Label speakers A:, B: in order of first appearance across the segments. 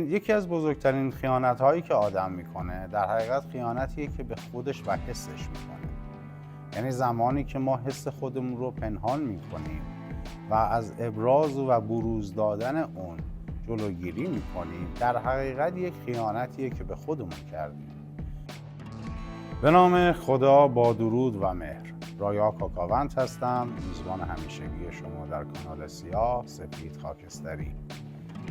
A: یکی از بزرگترین خیانت‌هایی که آدم میکنه در حقیقت خیانتیه که به خودش و حسش میکنه. یعنی زمانی که ما حس خودمون رو پنهان میکنیم و از ابراز و بروز دادن اون جلوگیری میکنیم، در حقیقت یک خیانتیه که به خودمون کردیم. به نام خدا، با درود و مهر. رایا کاکاوند هستم، میزبان همیشگی شما در کانال سیاه سفید خاکستری.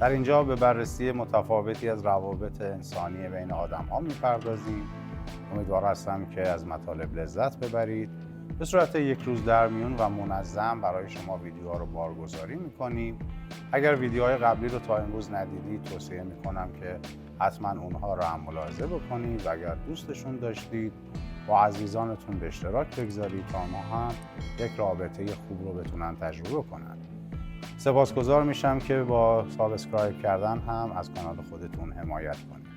A: در اینجا به بررسی متفاوتی از روابط انسانی بین آدم ها میپردازیم. امیدوار هستم که از مطالب لذت ببرید. به صورت یک روز در میون و منظم برای شما ویدیوها رو بارگذاری میکنیم. اگر ویدیوهای قبلی رو تا امروز ندیدید، توصیه میکنم که حتما اونها رو هم ملاحظه بکنید و اگر دوستشون داشتید با عزیزانتون به اشتراک بگذارید تا ما هم یک رابطه خوب رو بتونن تجربه کنن. سپاسگزار میشم که با سابسکرایب کردن هم از کانال خودتون حمایت کنید.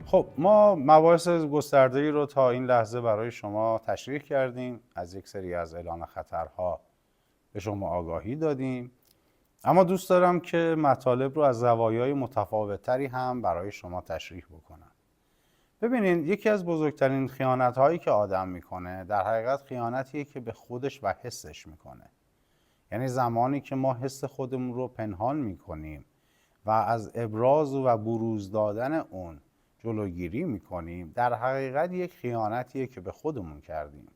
A: خب، ما مباحث گسترده‌ای رو تا این لحظه برای شما تشریح کردیم. از یک سری از اعلان خطرها به شما آگاهی دادیم. اما دوست دارم که مطالب رو از زوایای متفاوت‌تری هم برای شما تشریح بکنم. ببینید، یکی از بزرگترین خیانت‌هایی که آدم میکنه در حقیقت خیانتیه که به خودش و حسش میکنه. یعنی زمانی که ما حس خودمون رو پنهان میکنیم و از ابراز و بروز دادن اون جلوگیری میکنیم، در حقیقت یک خیانتیه که به خودمون کردیم.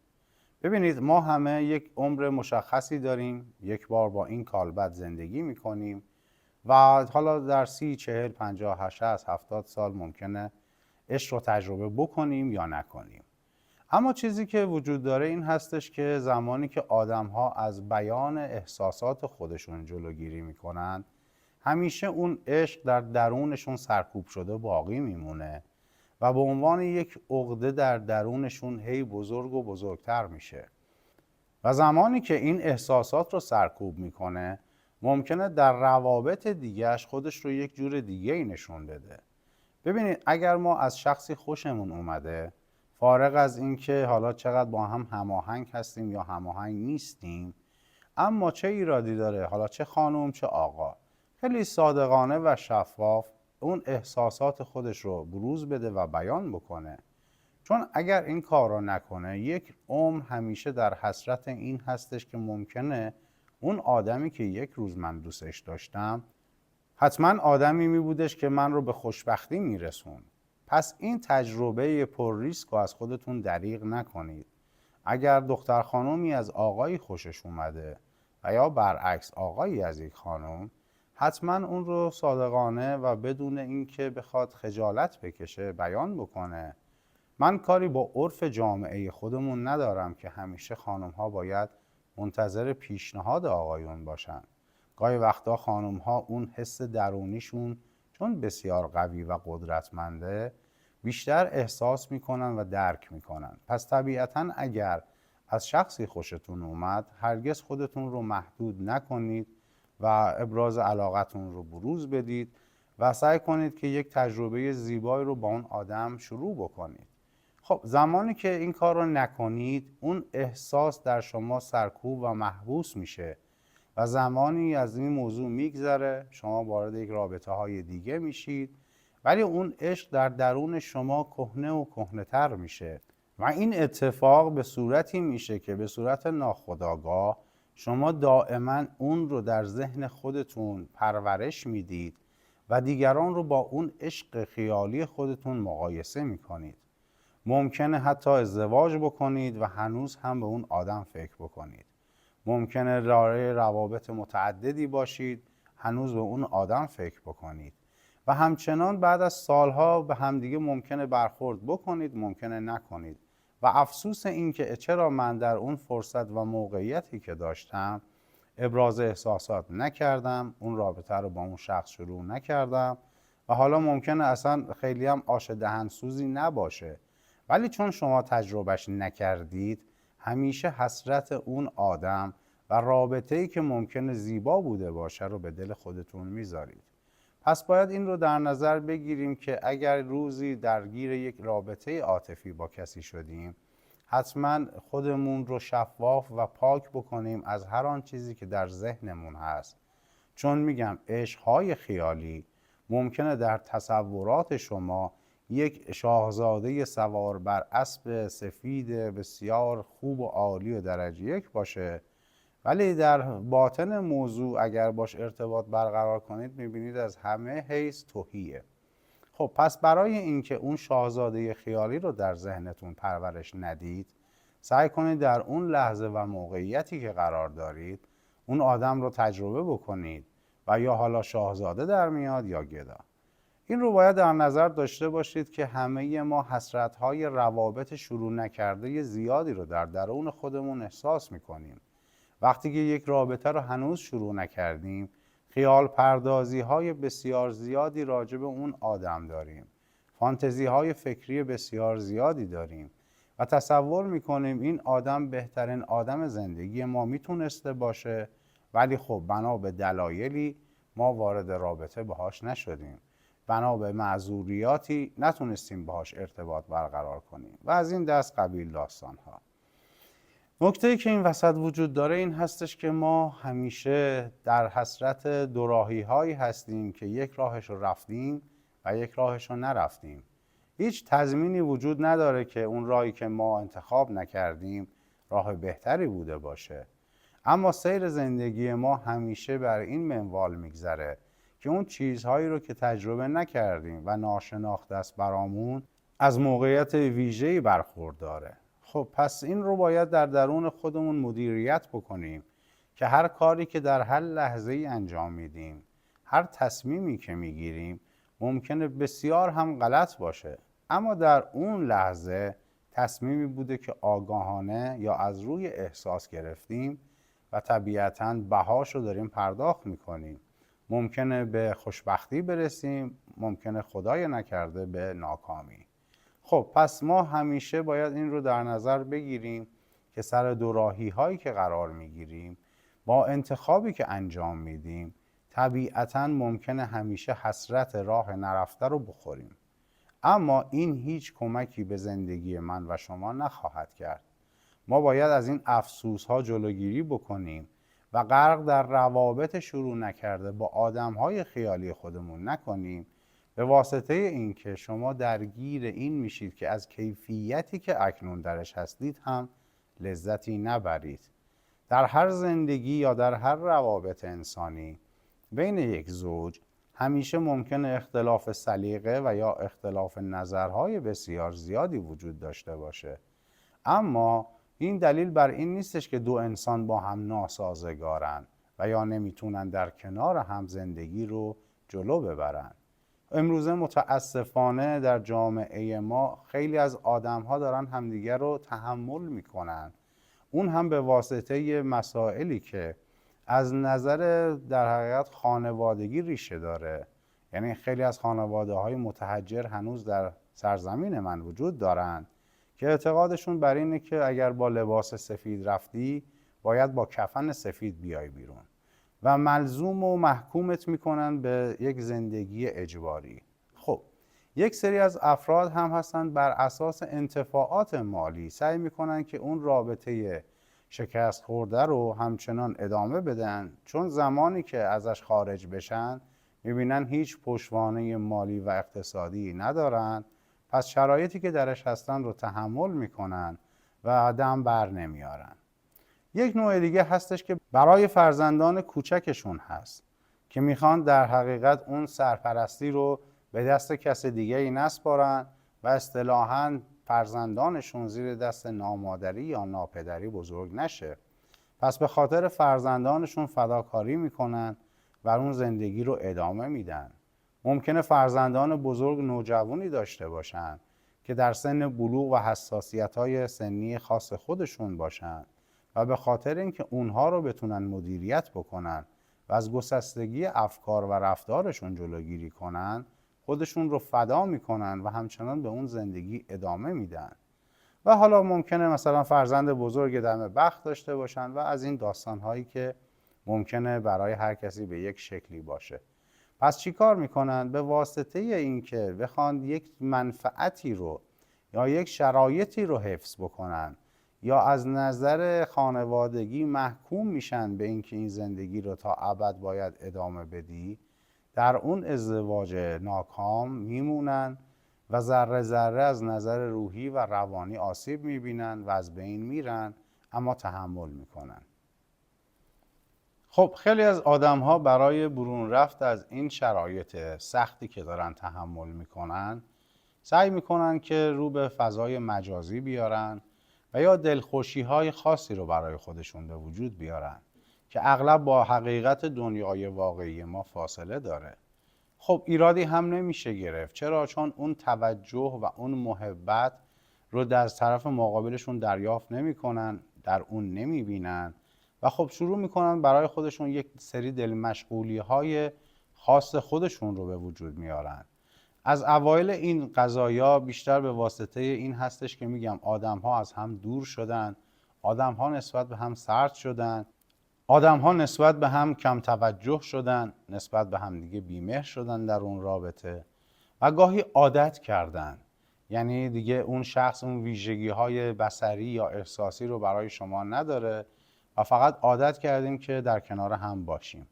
A: ببینید، ما همه یک عمر مشخصی داریم، یک بار با این کالبد زندگی میکنیم و حالا در 30، 40، 50، 60، 70 سال ممکنه عشق رو تجربه بکنیم یا نکنیم. اما چیزی که وجود داره این هستش که زمانی که آدم‌ها از بیان احساسات خودشون جلوگیری میکنن، همیشه اون عشق در درونشون سرکوب شده باقی میمونه و به عنوان یک عقده در درونشون هی بزرگ و بزرگتر میشه و زمانی که این احساسات رو سرکوب میکنه، ممکنه در روابط دیگهش خودش رو یک جور دیگه ای نشون بده. ببینید، اگر ما از شخصی خوشمون اومده، فارغ از اینکه حالا چقدر با هم هماهنگ هستیم یا هماهنگ نیستیم، اما چه ایرادی داره حالا چه خانم چه آقا، خیلی صادقانه و شفاف اون احساسات خودش رو بروز بده و بیان بکنه. چون اگر این کار رو نکنه، یک عمر همیشه در حسرت این هستش که ممکنه اون آدمی که یک روز من دوستش داشتم حتما آدمی می بودش که من رو به خوشبختی می رسون. پس این تجربه پر ریسک رو از خودتون دریغ نکنید. اگر دختر خانومی از آقایی خوشش اومده و یا برعکس آقایی از یک خانم، حتما اون رو صادقانه و بدون اینکه بخواد خجالت بکشه بیان بکنه. من کاری با عرف جامعه خودمون ندارم که همیشه خانم ها باید منتظر پیشنهاد آقایون باشن. گاهی وقتا خانم ها اون حس درونیشون چون بسیار قوی و قدرتمنده، بیشتر احساس میکنن و درک میکنن. پس طبیعتاً اگر از شخصی خوشتون اومد، هرگز خودتون رو محدود نکنید و ابراز علاقتون رو بروز بدید و سعی کنید که یک تجربه زیبایی رو با اون آدم شروع بکنید. خب، زمانی که این کار رو نکنید، اون احساس در شما سرکوب و محبوس میشه و زمانی از این موضوع میگذره، شما وارد یک رابطه های دیگه میشید، ولی اون عشق در درون شما کهنه و کهنه‌تر میشه و این اتفاق به صورتی میشه که به صورت ناخودآگاه شما دائما اون رو در ذهن خودتون پرورش میدید و دیگران رو با اون عشق خیالی خودتون مقایسه میکنید. ممکنه حتی ازدواج بکنید و هنوز هم به اون آدم فکر بکنید. ممکنه دارای روابط متعددی باشید، هنوز به اون آدم فکر بکنید و همچنان بعد از سالها به همدیگه ممکنه برخورد بکنید، ممکنه نکنید و افسوس این که چرا من در اون فرصت و موقعیتی که داشتم ابراز احساسات نکردم، اون رابطه رو با اون شخص شروع نکردم و حالا ممکنه اصلا خیلی هم آش دهنسوزی نباشه، ولی چون شما تجربهش نکردید، همیشه حسرت اون آدم و رابطه‌ای که ممکنه زیبا بوده باشه رو به دل خودتون میذارید. پس باید این رو در نظر بگیریم که اگر روزی درگیر یک رابطه عاطفی با کسی شدیم، حتما خودمون رو شفاف و پاک بکنیم از هر آن چیزی که در ذهنمون هست. چون میگم عشق‌های خیالی ممکنه در تصورات شما یک شاهزاده سوار بر اسب سفید بسیار خوب و عالی و درجه یک باشه، ولی در باطن موضوع اگر باش ارتباط برقرار کنید میبینید از همه حیث تهیه. خب پس برای اینکه اون شاهزاده خیالی رو در ذهنتون پرورش ندید، سعی کنید در اون لحظه و موقعیتی که قرار دارید اون آدم رو تجربه بکنید و یا حالا شاهزاده در میاد یا گدا. این رو باید در نظر داشته باشید که همه ما حسرت‌های روابط شروع نکرده زیادی رو در درون خودمون احساس می‌کنیم. وقتی که یک رابطه رو هنوز شروع نکردیم، خیال پردازی های بسیار زیادی راجع به اون آدم داریم. فانتزی های فکری بسیار زیادی داریم و تصور میکنیم این آدم بهترین آدم زندگی ما میتونسته باشه، ولی خب بنا به دلایلی ما وارد رابطه باهاش نشدیم. بنا به معذوریاتی نتونستیم باهاش ارتباط برقرار کنیم و از این دست قبیل داستان ها. نکته‌ای که این وسط وجود داره این هستش که ما همیشه در حسرت دوراهی هایی هستیم که یک راهش رو رفتیم و یک راهش رو نرفتیم. هیچ تضمینی وجود نداره که اون راهی که ما انتخاب نکردیم راه بهتری بوده باشه. اما سیر زندگی ما همیشه بر این منوال میگذره که اون چیزهایی رو که تجربه نکردیم و ناشناخته است برامون از موقعیت ویژه‌ای برخورداره. خب پس این رو باید در درون خودمون مدیریت بکنیم که هر کاری که در هر لحظه‌ای انجام میدیم، هر تصمیمی که میگیریم ممکنه بسیار هم غلط باشه، اما در اون لحظه تصمیمی بوده که آگاهانه یا از روی احساس گرفتیم و طبیعتاً بهاش رو داریم پرداخت میکنیم. ممکنه به خوشبختی برسیم، ممکنه خدای نکرده به ناکامی. خب پس ما همیشه باید این رو در نظر بگیریم که سر دوراهی هایی که قرار میگیریم با انتخابی که انجام میدیم طبیعتاً ممکنه همیشه حسرت راه نرفته رو بخوریم، اما این هیچ کمکی به زندگی من و شما نخواهد کرد. ما باید از این افسوس ها جلوگیری بکنیم و غرق در روابط شروع نکرده با آدم های خیالی خودمون نکنیم، به واسطه این که شما درگیر این میشید که از کیفیتی که اکنون درش هستید هم لذتی نبرید. در هر زندگی یا در هر روابط انسانی بین یک زوج همیشه ممکنه اختلاف سلیقه و یا اختلاف نظرهای بسیار زیادی وجود داشته باشه، اما این دلیل بر این نیستش که دو انسان با هم ناسازگارن و یا نمیتونن در کنار هم زندگی رو جلو ببرن. امروزه متاسفانه در جامعه ما خیلی از آدم‌ها دارن همدیگر رو تحمل میکنن، اون هم به واسطه مسائلی که از نظر در حقیقت خانوادگی ریشه داره. یعنی خیلی از خانواده‌های متحجر هنوز در سرزمین من وجود دارن که اعتقادشون بر اینه که اگر با لباس سفید رفتی باید با کفن سفید بیای بیرون و ملزوم و محکومت میکنن به یک زندگی اجباری. خب یک سری از افراد هم هستن بر اساس انتفاعات مالی سعی میکنن که اون رابطه شکست خورده رو همچنان ادامه بدن، چون زمانی که ازش خارج بشن میبینن هیچ پشتوانه مالی و اقتصادی ندارن، پس شرایطی که درش هستن رو تحمل میکنن و دم بر نمیارن. یک نوع دیگه هستش که برای فرزندان کوچکشون هست که میخوان در حقیقت اون سرپرستی رو به دست کس دیگه ای نسپارن و اصطلاحاً فرزندانشون زیر دست نامادری یا ناپدری بزرگ نشه. پس به خاطر فرزندانشون فداکاری میکنن و اون زندگی رو ادامه میدن. ممکنه فرزندان بزرگ نوجوانی داشته باشن که در سن بلوغ و حساسیت‌های سنی خاص خودشون باشن و به خاطر اینکه اونها رو بتونن مدیریت بکنن و از گسستگی افکار و رفتارشون جلوگیری کنن، خودشون رو فدا میکنن و همچنان به اون زندگی ادامه میدن. و حالا ممکنه مثلا فرزند بزرگ دم بخت داشته باشن و از این داستانهایی که ممکنه برای هر کسی به یک شکلی باشه. پس چی کار میکنن؟ به واسطه اینکه بخوان یک منفعتی رو یا یک شرایطی رو حفظ بکنن یا از نظر خانوادگی محکوم میشن به اینکه این زندگی رو تا ابد باید ادامه بدی، در اون ازدواج ناکام میمونن و ذره ذره از نظر روحی و روانی آسیب میبینن و از بین میرن، اما تحمل میکنن. خب خیلی از آدم ها برای برون رفت از این شرایط سختی که دارن تحمل میکنن سعی میکنن که رو به فضای مجازی بیارن و یا دلخوشی های خاصی رو برای خودشون به وجود بیارن که اغلب با حقیقت دنیای واقعی ما فاصله داره. خب ایرادی هم نمیشه گرفت. چرا؟ چون اون توجه و اون محبت رو از طرف مقابلشون دریافت نمیکنن، در اون نمیبینن و خب شروع میکنن برای خودشون یک سری دل مشغولی های خاص خودشون رو به وجود میارن. از اوایل این قضایا بیشتر به واسطه این هستش که میگم آدم ها از هم دور شدن، آدم ها نسبت به هم سرد شدن، آدم ها نسبت به هم کم توجه شدن، نسبت به هم دیگه بی‌مهر شدن در اون رابطه و گاهی عادت کردن. یعنی دیگه اون شخص اون ویژگی های بصری یا احساسی رو برای شما نداره و فقط عادت کردیم که در کنار هم باشیم.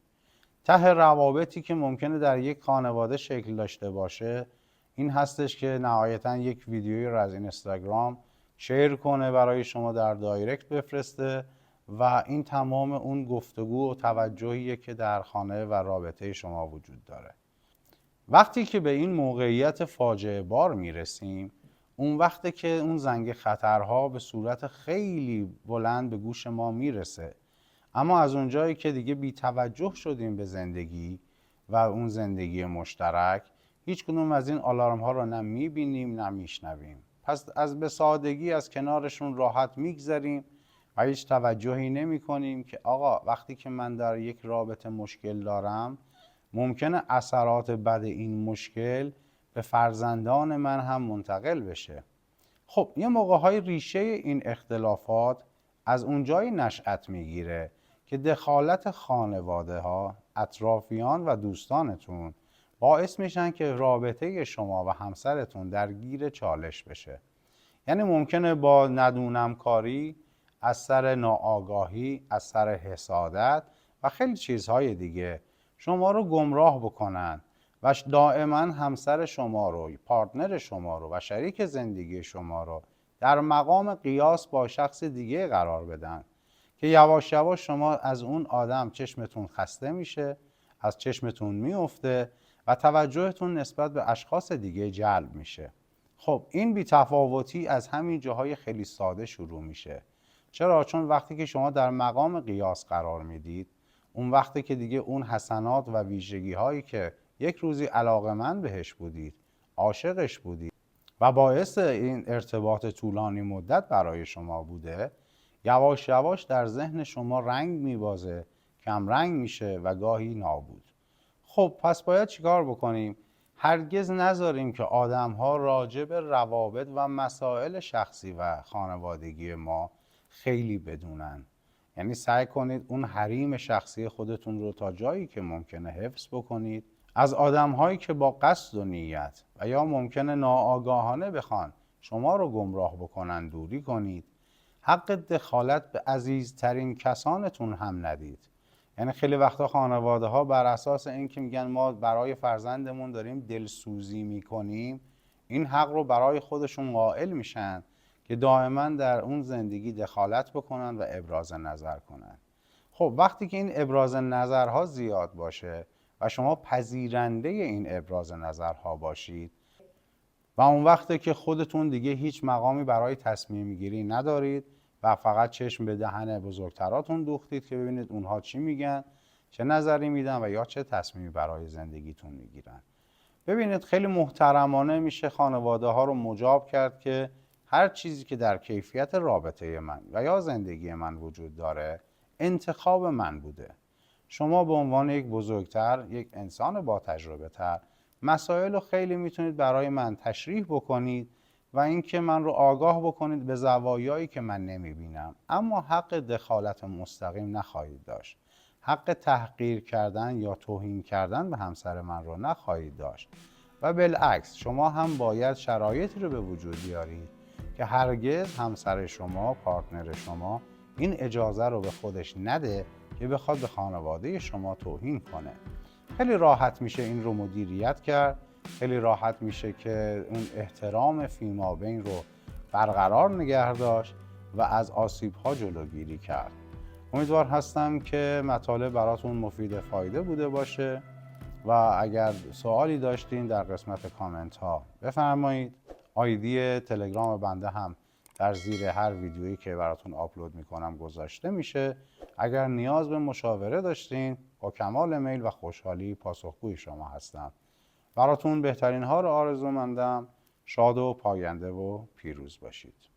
A: ته روابطی که ممکنه در یک خانواده شکل داشته باشه این هستش که نهایتاً یک ویدیویی رو از اینستاگرام شیر کنه، برای شما در دایرکت بفرسته و این تمام اون گفتگو و توجهیه که در خانه و رابطه شما وجود داره. وقتی که به این موقعیت فاجعه بار میرسیم، اون وقته که اون زنگ خطرها به صورت خیلی بلند به گوش ما میرسه، اما از اونجایی که دیگه بی توجه شدیم به زندگی و اون زندگی مشترک، هیچ کدوم از این آلارم ها رو نه میبینیم نه میشنویم. پس از به سادگی از کنارشون راحت میگذریم و هیچ توجهی نمی کنیم که آقا وقتی که من در یک رابطه مشکل دارم ممکنه اثرات بد این مشکل به فرزندان من هم منتقل بشه. خب یه موقع‌های ریشه این اختلافات از اونجایی نشأت میگیره که دخالت خانواده ها، اطرافیان و دوستانتون باعث میشن که رابطه شما و همسرتون درگیر چالش بشه. یعنی ممکنه با ندونم کاری، از سر ناآگاهی، از سر حسادت و خیلی چیزهای دیگه شما رو گمراه بکنن و دائما همسر شما رو، پارتنر شما رو و شریک زندگی شما رو در مقام قیاس با شخص دیگه قرار بدن که یواش یواش شما از اون آدم چشمتون خسته میشه، از چشمتون میفته و توجهتون نسبت به اشخاص دیگه جلب میشه. خب این بی‌تفاوتی از همین جاهای خیلی ساده شروع میشه. چرا؟ چون وقتی که شما در مقام قیاس قرار میدید، اون وقتی که دیگه اون حسنات و ویژگی هایی که یک روزی علاقه‌مند بهش بودید، عاشقش بودید و باعث این ارتباط طولانی مدت برای شما بوده، یواش یواش در ذهن شما رنگ میبازه، کم رنگ میشه و گاهی نابود. خب پس باید چیکار بکنیم؟ هرگز نذاریم که آدم‌ها راجع به روابط و مسائل شخصی و خانوادگی ما خیلی بدونن. یعنی سعی کنید اون حریم شخصی خودتون رو تا جایی که ممکنه حفظ بکنید. از آدم‌هایی که با قصد و نیت و یا ممکنه ناآگاهانه بخوان شما رو گمراه بکنن دوری کنید. حق دخالت به عزیزترین کسانتون هم ندید. یعنی خیلی وقتا خانواده ها بر اساس این که میگن ما برای فرزندمون داریم دلسوزی میکنیم، این حق رو برای خودشون قائل میشن که دائما در اون زندگی دخالت بکنن و ابراز نظر کنن. خب وقتی که این ابراز نظرها زیاد باشه و شما پذیرنده این ابراز نظرها باشید و اون وقته که خودتون دیگه هیچ مقامی برای تصمیم گیری ندارید و فقط چشم به دهن بزرگتراتون دوختید که ببینید اونها چی میگن، چه نظری میدن و یا چه تصمیمی برای زندگیتون میگیرن. ببینید خیلی محترمانه میشه خانواده ها رو مجاب کرد که هر چیزی که در کیفیت رابطه من و یا زندگی من وجود داره انتخاب من بوده. شما به عنوان یک بزرگتر، یک انسان با تجربه تر، مسائل رو خیلی میتونید برای من تشریح بکنید و اینکه من رو آگاه بکنید به زوایایی که من نمیبینم، اما حق دخالت مستقیم نخواهید داشت. حق تحقیر کردن یا توهین کردن به همسر من رو نخواهید داشت و بالعکس شما هم باید شرایطی رو به وجود بیارید که هرگز همسر شما، پارتنر شما این اجازه رو به خودش نده که بخواد به خانواده شما توهین کنه. خیلی راحت میشه این رو مدیریت کرد، خیلی راحت میشه که اون احترام فیمابین رو برقرار نگه داشت و از آسیب‌ها جلوگیری کرد. امیدوار هستم که مطالب براتون مفید فایده بوده باشه و اگر سوالی داشتین در قسمت کامنت ها بفرمایید. آیدی تلگرام بنده هم در زیر هر ویدیویی که براتون آپلود میکنم گذاشته میشه. اگر نیاز به مشاوره داشتین با کمال میل و خوشحالی پاسخگوی شما هستم. براتون بهترین ها رو آرزو مندم. شاد و پاینده و پیروز باشید.